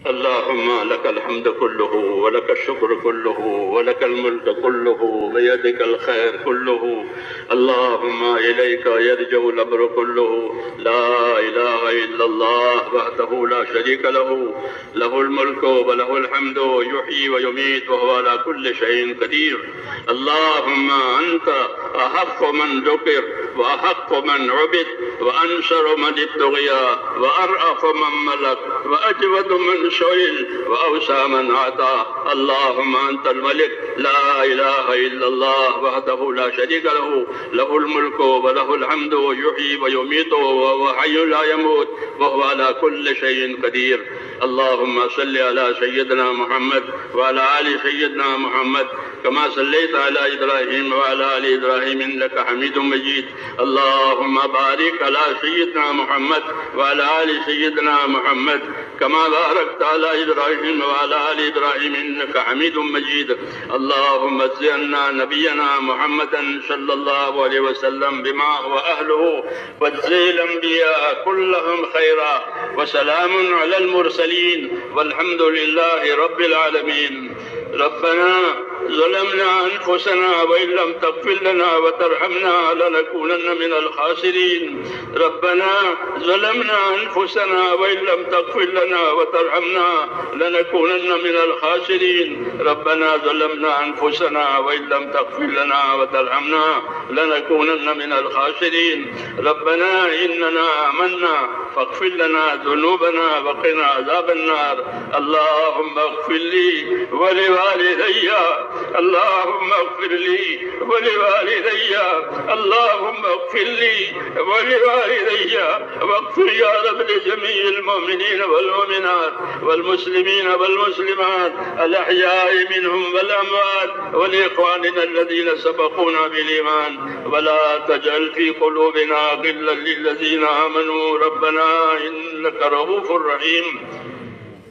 اللهم لك الحمد كله ولك الشكر كله ولك الملك كله بيدك الخير كله. اللهم إليك يرجع الأمر كله. لا إله إلا الله وحده لا شريك له، له الملك وله الحمد يحيي ويميت وهو على كل شيء قدير. اللهم أنت أحق من ذكر وأحق من عبد وأنشر من ابتغي وأرأف من ملك وأجود من سئل وأوسع من أعطى. اللهم أنت الملك لا إله إلا الله وحده لا شريك له، له الملك وله الحمد يحيي ويميت وهو حي لا يموت وهو على كل شيء قدير. اللهم صل على سيدنا محمد وعلى آل سيدنا محمد كما صليت على إبراهيم وعلى آل إبراهيم إنك حميد مجيد. اللهم بارك على سيدنا محمد وعلى آل سيدنا محمد كما باركت على إبراهيم وعلى آل إبراهيم إنك حميد مجيد. اللهم اجزنا نبينا محمدا صلى الله عليه وسلم بما هو أهله، واجزي الأنبياء كلهم خيرا، وسلام على المرسلين والحمد لله رب العالمين. ربنا ظلمنا أنفسنا وإن لم تغفر لنا وترحمنا لنكونن من الخاسرين. ربنا ظلمنا أنفسنا وإن لم تغفر لنا وترحمنا لنكونن من الخاسرين. ربنا ظلمنا أنفسنا وإن لم تغفر لنا وترحمنا لنكونن من الخاسرين. ربنا إننا آمنا فاغفر لنا ذنوبنا وقنا عذاب النار. اللهم اغفر لي ولوالدي، اللهم اغفر لي ولوالدي، اللهم اغفر لي ولوالدي، واغفر يا رب لجميع المؤمنين والمؤمنات والمسلمين والمسلمات الأحياء منهم والأموات، ولإخواننا الذين سبقونا بالإيمان، ولا تجعل في قلوبنا غلا للذين آمنوا ربنا إنك رؤوف رحيم.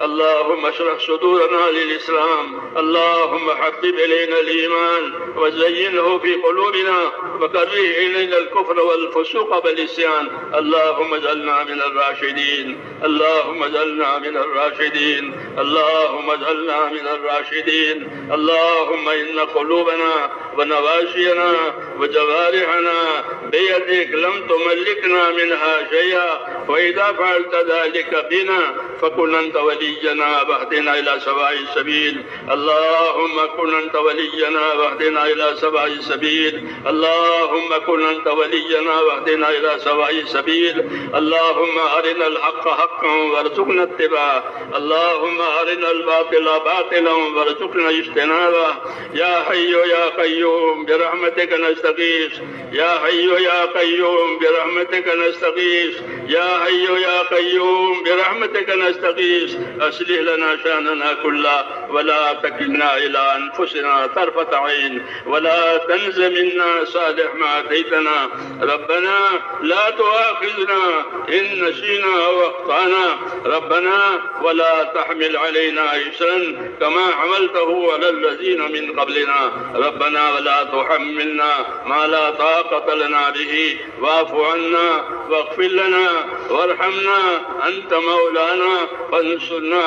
اللهم اشرح صدورنا للإسلام، اللهم حبب إلينا الإيمان وزينه في قلوبنا وكره إلينا الكفر والفسوق والعصيان. اللهم اجعلنا من الراشدين، اللهم اجعلنا من الراشدين، اللهم اجعلنا من الراشدين. اللهم إن قلوبنا ونواشينا وجوارحنا بيدك لم تملكنا منها شيئا، وإذا فعلت ذلك بنا فكن أنت ولينا واهدنا إلى سواء السبيل. اللهم كن أنت ولينا واهدنا إلى سواء السبيل. اللهم كن أنت ولينا واهدنا إلى سواء السبيل. اللهم أرنا الحق حقا وارزقنا اتباعه، اللهم أرنا الباطل باطلا وارزقنا اجتنابه. يا حي يا قيوم برحمتك نستغيث، يا حي يا قيوم برحمتك نستغيث، يا حي يا قيوم برحمتك نستغيث. أصلح لنا شأننا كله ولا تكلنا إلى أنفسنا طرفة عين، ولا تنز منا صالح ما أتيتنا. ربنا لا تؤاخذنا إن نسينا أو أخطأنا، ربنا ولا تحمل علينا إصرا كما حملته على الذين من قبلنا. ربنا ولا تحملنا ما لا طاقة لنا به، واعف عنا واغفر لنا وارحمنا، أنت مولانا فانصرنا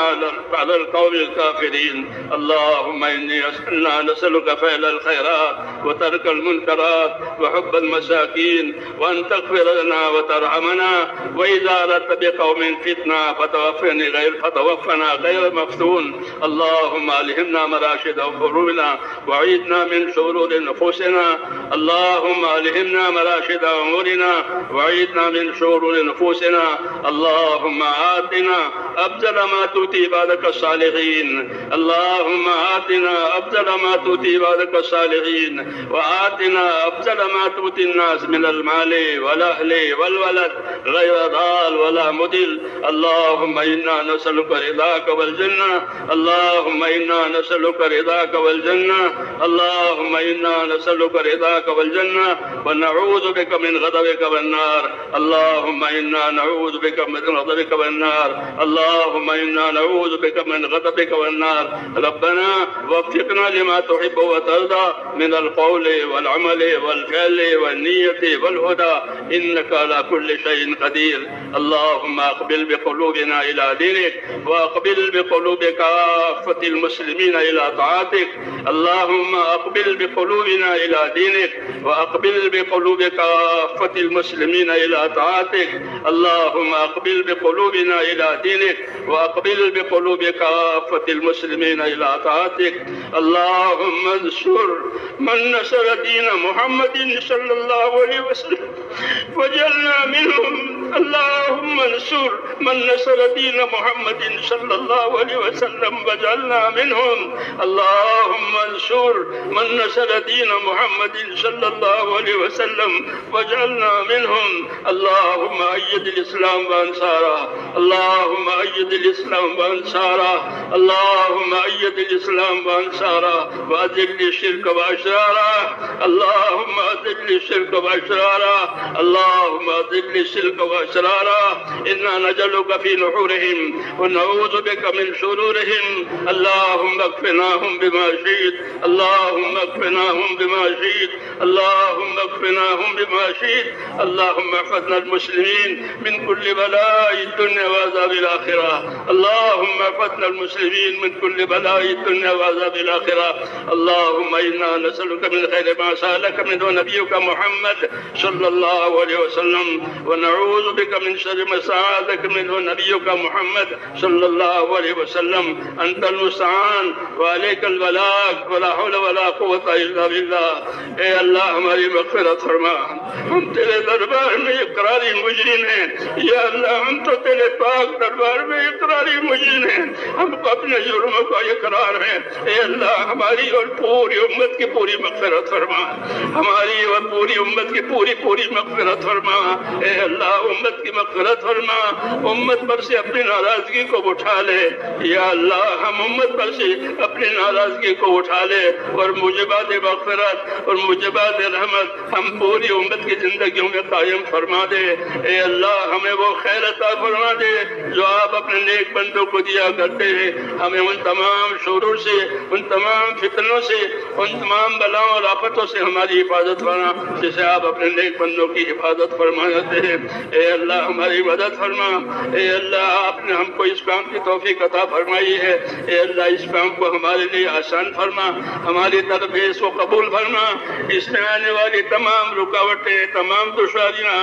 على القوم الكافرين. اللهم إني نسألك فعل الخيرات وترك المنكرات وحب المساكين، وأن تغفر لنا وترحمنا، وإذا أردت بقوم فتنة فتوفنا غير مفتون. اللهم ألهمنا مراشد أمورنا وعيدنا من شرور نفوسنا. اللهم ألهمنا مراشد أمورنا وعيدنا من شرور نفوسنا. اللهم آتنا أفضل ما تؤتي عبادك الصالحين، اللهم آتنا أفضل ما تؤتي عبادك الصالحين، وآتنا أفضل ما تؤتي الناس من المال والأهل والولد غير ضال ولا مضل. اللهم إنا نسألك رضاك والجنة، اللهم إنا نسألك رضاك والجنة، اللهم إنا نسألك رضاك والجنة، ونعوذ بك من غضبك والنار. اللهم إنا نعوذ بك من غضبك والنار، اللهم إنا نعوذ بك من غضبك والنار. والنار. ربنا وفقنا لما تحب وترضى من القول والعمل والفعل والنية والهدى إنك على كل شيء قدير. اللهم أقبل بقلوبنا إلى دينك وأقبل بقلوب كافة المسلمين إلى طاعتك. اللهم أقبل بقلوبنا إلى دينك وأقبل بقلوب كافة المسلمين إلى طاعتك. اللهم أقبل بقلوبنا إلى دينك وأقبل بقلوب كافة المسلمين إلى طاعتك. اللهم انصر من نصر دين محمد صلى الله عليه وسلم وجعلنا منهم. اللهم انصر من نصر دين محمد صلى الله عليه وسلم وجعلنا منهم. اللهم انصر من نصر دين محمد صلى الله عليه وسلم وجعلنا منهم. اللهم أيد الإسلام وأنصاره. اللهم أيد الإسلام وأنصاره. اللهم أيد الإسلام وأنصاره وأذل الشرك وأشراره. اللهم أذل الشرك وأشراره. اللهم أذل الشرك وأشراره. إنا نجعلك في نحورهم ونعوذ بك من شرورهم. اللهم اكفناهم بما شئت. اللهم اكفناهم بما شئت. اللهم اكفناهم بما شئت. اللهم احفظنا المسلمين من كل بلاء الدنيا وعذاب الآخرة. اللهم احفظنا المسلمين من كل بلاء الدنيا وعذاب الآخرة. اللهم إنا نسألك من خير ما سألك منه نبيك محمد صلى الله عليه وسلم ونعوذ بك من شر ما استعاذك منه نبيك محمد صلى الله عليه وسلم. أنت المستعان وعليك البلاغ ولا حول ولا قوة إلا بالله. اے اللہ ہماری مغفرت فرما. ہم تیرے دربار میں اقراری مجرم ہیں. یا اللہ ہم تو تیرے پاک دربار میں اقراری مجرم ہیں. ہم کو اپنے جرموں کا اقرار ہے. اے اللہ ہماری اور پوری امت کی پوری مغفرت فرما. ہماری اور پوری امت کی پوری مغفرت فرما. اے اللہ امت کی مغفرت فرما. امت پر سے اپنی ناراضگی کو اٹھا لے. یا اللہ ہم امت پر سے اپنی ناراضگی کو اٹھا لے اور موجبات مغفرت اور موجبات رحمت ہم پوری امت کی زندگیوں میں قائم فرما دے. اے اللہ ہمیں وہ خیر عطا فرما دے جو آپ اپنے نیک بندوں کو دیا کرتے ہیں. ہمیں ان تمام شرور سے, ان تمام فتنوں سے, ان تمام بلاؤں اور آفتوں سے ہماری حفاظت فرما جسے آپ اپنے نیک بندوں کی حفاظت فرماتے ہیں. اے اللہ ہماری مدد فرما. اے اللہ آپ نے ہم کو اس کام کی توفیق عطا فرمائی ہے. اے اللہ اس کام کو ہمارے لیے آسان فرما. ہماری طرف اس کو قبول فرما. اس میں آنے والی تمام رکاوٹیں, تمام دشواریاں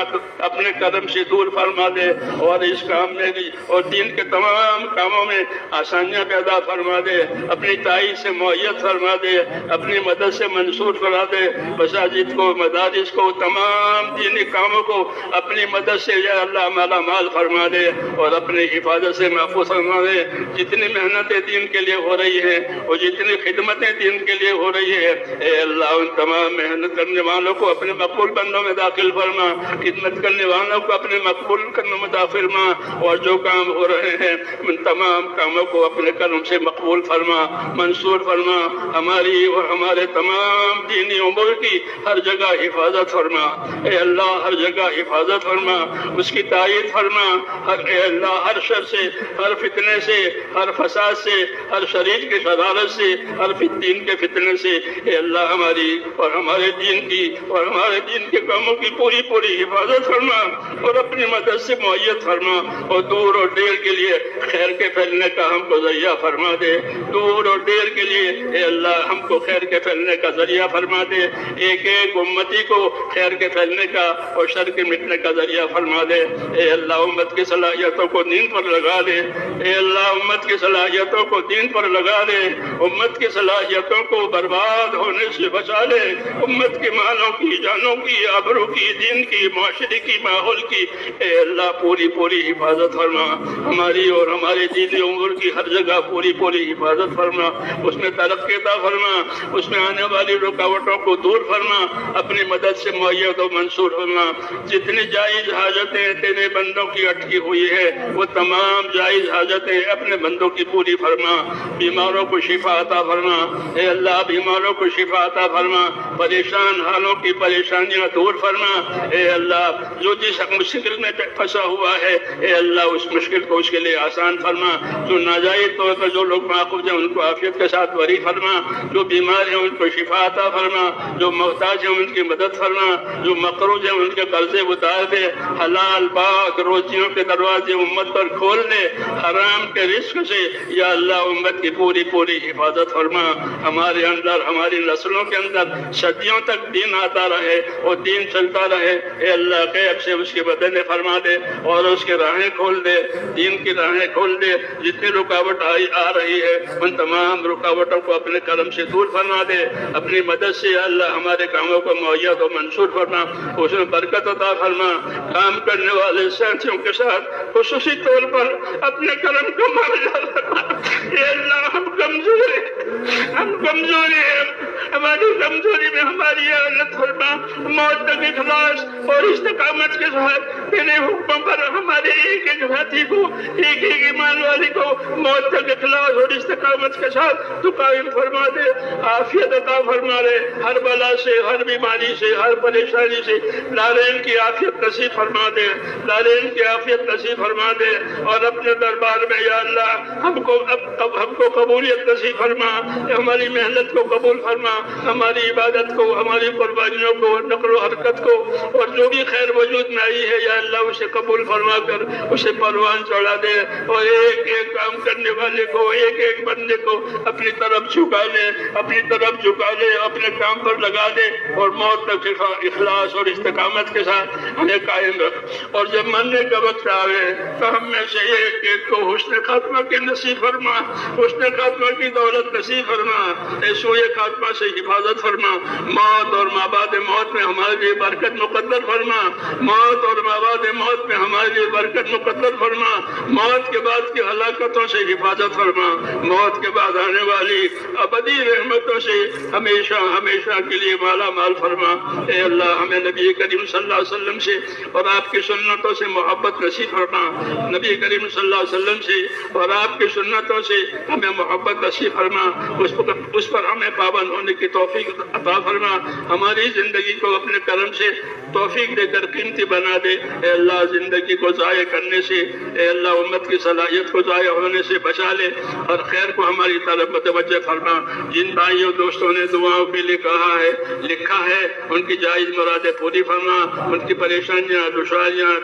اپنے کرم سے دور فرما دے اور اس کام میں بھی اور دین کے تمام کاموں میں آسانیاں پیدا فرما دے. اپنی تائید سے معیت فرما دے. اپنی مدد سے منصور فرما دے. مساجد کو, مدارس کو, تمام دینی کاموں کو اپنی مدد سے یا اللہ مالا مال فرما دے اور اپنی حفاظت سے محفوظ فرما دے. جتنی محنتیں دین کے لیے ہو رہی ہیں اور جتنی خدمتیں دین کے لیے ہو رہی ہے, اے اللہ ان تمام محنت کرنے والوں کو اپنے مقبول بندوں میں داخل فرما. خدمت کرنے والوں کو اپنے مقبول کرنے میں داخل فرما. اور جو کام ہو رہے ہیں ان تمام کاموں کو اپنے کرم سے مقبول فرما, منصور فرما. ہماری اور ہمارے تمام دینی امور کی ہر جگہ حفاظت فرما. اے اللہ ہر جگہ حفاظت فرما, اس کی تائید فرما. اے اللہ ہر شر سے, ہر فتنے سے, ہر فساد سے, ہر شریر کی شرارت سے, ہر دین کے فتنے سے اے اللہ ہماری اور ہمارے دین کی اور ہمارے دین کے کاموں کی پوری حفاظت فرما اور اپنی مدد سے معیت فرما. اور دور اور دیر کے لیے خیر کے پھیلنے کا ہم کو ذریعہ فرما دے. دور اور دیر کے لیے اے اللہ ہم کو خیر کے پھیلنے کا ذریعہ فرما دے. ایک ایک امتی کو خیر کے پھیلنے کا اور شر کے مٹنے کا ذریعہ فرما دے. اے اللہ امت کی صلاحیتوں کو دین پر لگا دے. اے اللہ امت کی صلاحیتوں کو دین پر لگا دے. امت کی صلاحیتوں کو برباد ہونے سے بچا لے. امت کے مالوں کی, جانوں کی, آبرو کی, دین کی, معاشرے کی, ماحول کی اے اللہ پوری حفاظت فرما. ہماری اور ہمارے دینی امور کی ہر جگہ پوری حفاظت فرما. اس میں ترقی عطا فرما. اس میں آنے والی رکاوٹوں کو دور فرما. اپنی مدد سے معیت و منصور فرما. جتنی جائز حاجتیں تیرے بندوں کی اٹکی ہوئی ہے وہ تمام جائز حاجتیں اپنے بندوں کی پوری فرما. بیماروں کو شفا عطا فرما. اے اللہ بیماروں کو شفا عطا فرما. پریشان حالوں کی پریشانیاں دور فرما. اے اللہ جو جس مشکل میں پھنسا ہوا ہے اے اللہ اس مشکل کو اس کے لیے آسان فرما. جو ناجائز طور پر جو لوگ معقوف ہیں ان کو عافیت کے ساتھ بری فرما، جو بیمار ہیں ان کو شفا عطا فرما، جو محتاج ہیں ان کی مدد فرما، جو مقروض ہیں ان کے قرضے اتار دے، حلال پاک روزیوں کے دروازے امت پر کھول دے، حرام کے رزق سے یا اللہ امت کی پوری پوری حفاظت فرما، ہمارے اندر ہماری نسلوں کے اندر صدیوں تک دین آتا رہے اور دین چلتا رہے۔ اے اللہ غیب سے اس کی مدد فرما دے اور اس کے راہیں کھول دے، دین کی راہیں کھول دے، جتنی رکاوٹ آ رہی ہے ان تمام رکاوٹوں کو اپنے کرم سے دور فرما دے، اپنی مدد سے یا اللہ ہمارے کاموں کو مؤید و منصور فرما، اس میں برکت عطا فرما، کام کرنے والے ساتھیوں کے ساتھ خصوصی طور پر اپنے کرم کو مؤید فرما۔ اے اللہ ہم کمزوری ہیں، ہماری کمزوری میں ہماری اعانت فرما، موت تک اخلاص اور استقامت کے ساتھ تیرے حکموں پر ہمارے ایک ایک ساتھی کو، ایک ایک ایمان والی کو موت تک اخلاص اور استقامت کے ساتھ تو قائم فرما دے، عافیت عطا فرما دے، ہر بلا سے، ہر بیماری سے، ہر پریشانی سے لالین کی عافیت نصیب فرما دے، لالین کی عافیت نصیب فرما دے، اور اپنے دربار میں یا اللہ ہم کو قبولیت نصیب فرما، ہماری محنت کو قبول فرما، ہماری عبادت کو، ہماری قربانیوں کو، نقل و حرکت کو، اور جو بھی خیر وجود میں آئی ہے یا اللہ اسے قبول فرما کر اسے پروان چڑھا دے، اور ایک ایک کام کرنے والے کو، ایک ایک بندے کو اپنی طرف جھکا لے، اپنی طرف جھکا لے، اپنے کام پر لگا دے، اور موت تک اخلاص اور استقامت کے ساتھ ہمیں قائم رکھ، اور جب مرنے کا وقت آئے تو ہم میں سے ایک ایک کو حسن خاتمہ کے نصیب فرما، حسن خاتمہ کی دولت نصیب فرما، سوئے خاتمہ سے حفاظت فرما، موت اور مابعد موت میں ہمارے لیے برکت مقدر فرما، موت اور مابعد موت میں ہمارے لیے برکت مقدر فرما، موت کے بعد کی ہلاکتوں سے حفاظت فرما، موت کے بعد آنے والی ابدی رحمتوں سے ہمیشہ ہمیشہ کے لیے مالا مال فرما۔ اے اللہ ہمیں نبی کریم صلی اللہ علیہ وسلم سے اور آپ کی سنتوں سے محبت نصیب فرما، نبی کریم صلی اللہ علیہ وسلم سے اور آپ کی سنتوں سے ہمیں محبت نصیب فرما، اس پر ہمیں پابند ہونے کی توفیق عطا فرما، ہماری زندگی کو اپنے کرم سے توفیق دے کر قیمتی بنا دے۔ اے اللہ زندگی کو ضائع کرنے سے، اے اللہ امت کی صلاحیت کو ضائع ہونے سے بچا لے، اور خیر کو ہماری طرف متوجہ فرما۔ جن بھائیوں دوستوں نے دعاؤں کے لیے لکھا ہے ان کی جائز مرادیں پوری فرما، ان کی پریشانیاں دشواریاں